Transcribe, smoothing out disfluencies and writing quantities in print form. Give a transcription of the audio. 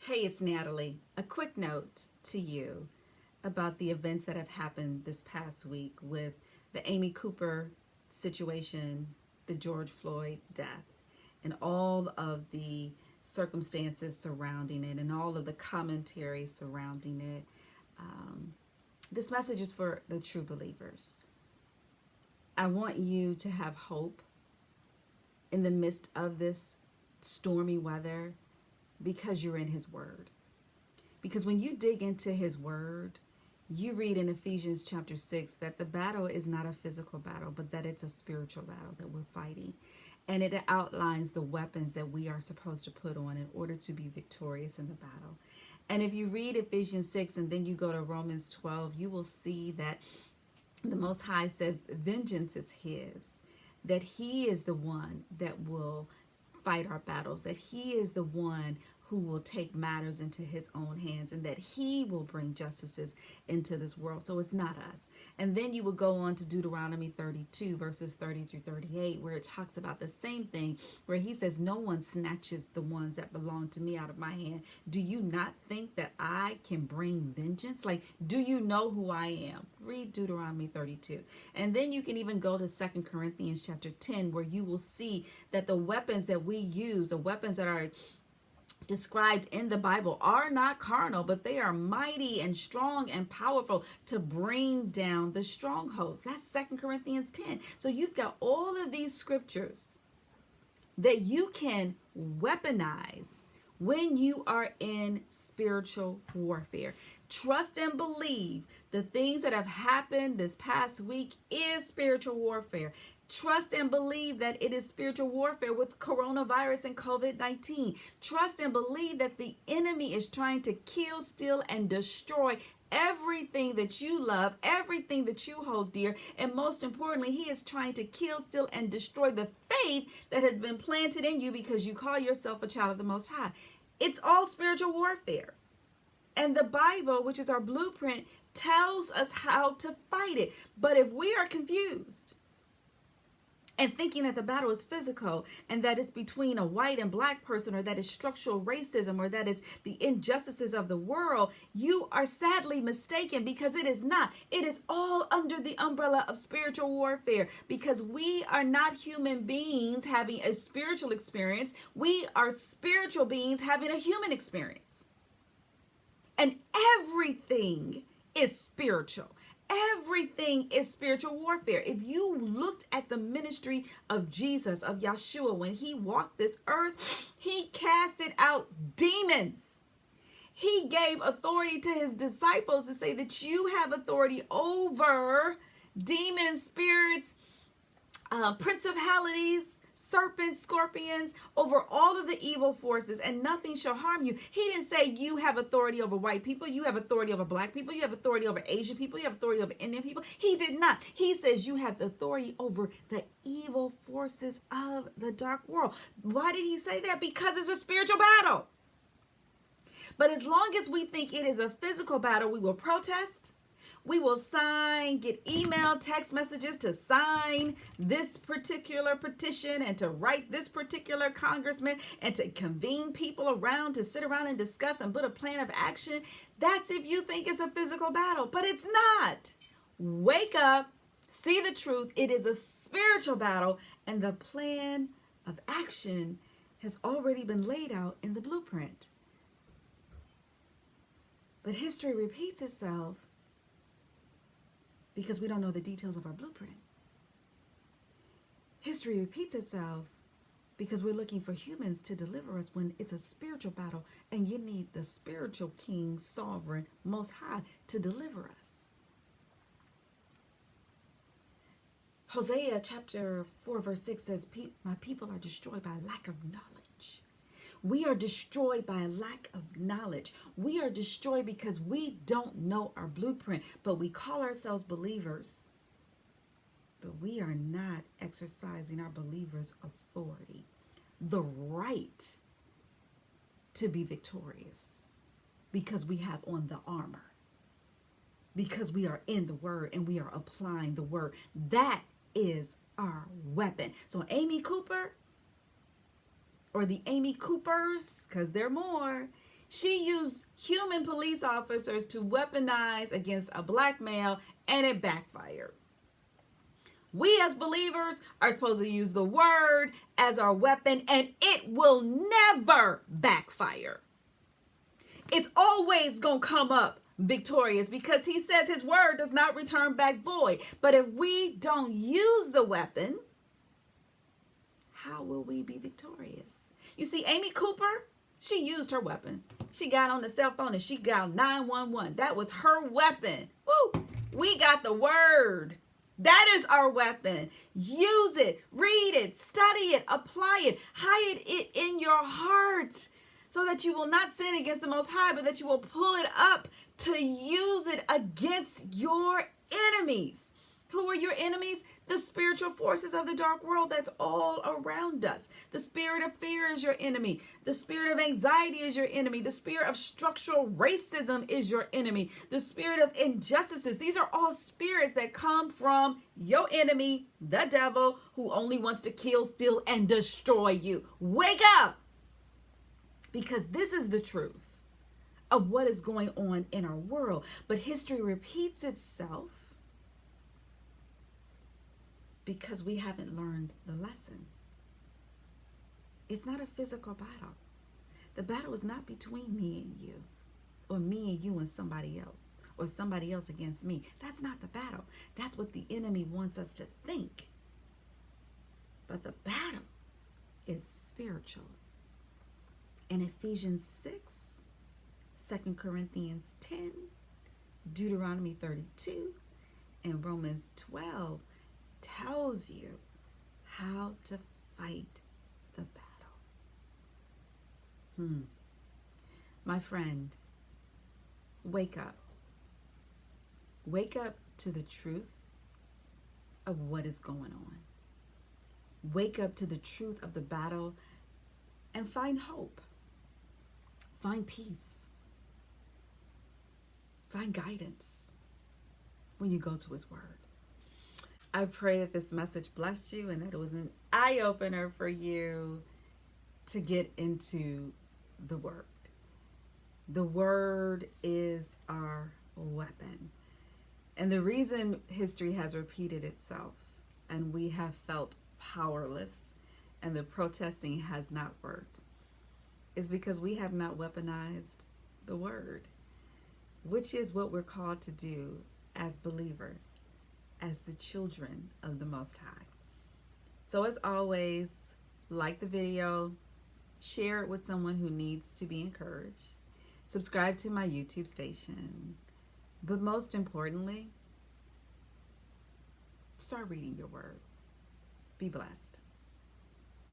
Hey, it's Natalie. A quick note to you about the events that have happened this past week with the Amy Cooper situation, the George Floyd death, and all of the circumstances surrounding it and all of the commentary surrounding it. This message is for the true believers. I want you to have hope in the midst of this stormy weather because you're in His Word. Because when you dig into His Word, you read in Ephesians chapter 6 that the battle is not a physical battle, but that it's a spiritual battle that we're fighting. And it outlines the weapons that we are supposed to put on in order to be victorious in the battle. And if you read Ephesians 6 and then you go to Romans 12, you will see that the Most High says vengeance is His, that He is the one that will fight our battles, that He is the one who will take matters into His own hands, and that He will bring justices into this world. So it's not us. And then you will go on to Deuteronomy 32 verses 30 through 38, where it talks about the same thing, where He says, no one snatches the ones that belong to me out of my hand. Do you not think that I can bring vengeance? Like, do you know who I am? Read Deuteronomy 32. And then you can even go to 2 Corinthians chapter 10, where you will see that the weapons that we use, the weapons that are described in the Bible, are not carnal, but they are mighty and strong and powerful to bring down the strongholds. That's 2 Corinthians 10. So you've got all of these scriptures that you can weaponize when you are in spiritual warfare. Trust and believe the things that have happened this past week is spiritual warfare. Trust and believe that it is spiritual warfare with coronavirus and COVID-19. Trust and believe that the enemy is trying to kill, steal, and destroy everything that you love, everything that you hold dear. And most importantly, he is trying to kill, steal, and destroy the faith that has been planted in you because you call yourself a child of the Most High. It's all spiritual warfare. And the Bible, which is our blueprint, tells us how to fight it. But if we are confused and thinking that the battle is physical and that it's between a white and black person, or that is structural racism, or that is the injustices of the world, you are sadly mistaken, because it is not. It is all under the umbrella of spiritual warfare, because we are not human beings having a spiritual experience. We are spiritual beings having a human experience. And everything is spiritual. Everything is spiritual warfare. If you looked at the ministry of Jesus, of Yeshua, when he walked this earth, he casted out demons. He gave authority to his disciples to say that you have authority over demons, spirits, principalities, serpents, scorpions, over all of the evil forces, and nothing shall harm you. He didn't say you have authority over white people, you have authority over black people, you have authority over Asian people, you have authority over Indian people. He did not. He says you have the authority over the evil forces of the dark world. Why did he say that? Because it's a spiritual battle. But as long as we think it is a physical battle, we will protest. We will sign, get email, text messages to sign this particular petition and to write this particular congressman and to convene people around to sit around and discuss and put a plan of action. That's if you think it's a physical battle, but it's not. Wake up, see the truth. It is a spiritual battle, and the plan of action has already been laid out in the blueprint. But history repeats itself because we don't know the details of our blueprint. History repeats itself because we're looking for humans to deliver us when it's a spiritual battle, and you need the spiritual King, sovereign, Most High to deliver us. Hosea chapter 4 verse 6 says, my people are destroyed by lack of knowledge. We are destroyed by a lack of knowledge. We are destroyed because we don't know our blueprint, but we call ourselves believers. But we are not exercising our believers' authority, the right to be victorious, because we have on the armor, because we are in the word and we are applying the word. That is our weapon. So Amy Cooper, or the Amy Coopers, because they're more, She used human police officers to weaponize against a black male, and it backfired. We as believers are supposed to use the word as our weapon, and it will never backfire. It's always going to come up victorious because he says his word does not return back void. But if we don't use the weapon, how will we be victorious? You see, Amy Cooper, she used her weapon. She got on the cell phone and she dialed 911. That was her weapon. Woo! We got the word. That is our weapon. Use it, read it, study it, apply it, hide it in your heart so that you will not sin against the Most High, but that you will pull it up to use it against your enemies. Who are your enemies? The spiritual forces of the dark world that's all around us. The spirit of fear is your enemy. The spirit of anxiety is your enemy. The spirit of structural racism is your enemy. The spirit of injustices. These are all spirits that come from your enemy, the devil, who only wants to kill, steal, and destroy you. Wake up! Because this is the truth of what is going on in our world. But history repeats itself because we haven't learned the lesson. It's not a physical battle. The battle is not between me and you, or me and you and somebody else, or somebody else against me. That's not the battle. That's what the enemy wants us to think. But the battle is spiritual. In Ephesians 6, 2 Corinthians 10, Deuteronomy 32, and Romans 12 tells you how to fight the battle. My friend, wake up. Wake up to the truth of what is going on. Wake up to the truth of the battle and find hope. Find peace. Find guidance when you go to his word. I pray that this message blessed you and that it was an eye-opener for you to get into the word. The word is our weapon. And the reason history has repeated itself and we have felt powerless and the protesting has not worked is because we have not weaponized the word, which is what we're called to do as believers, as the children of the Most High. So as always, like the video, share it with someone who needs to be encouraged, subscribe to my YouTube station, but most importantly, start reading your word. Be blessed.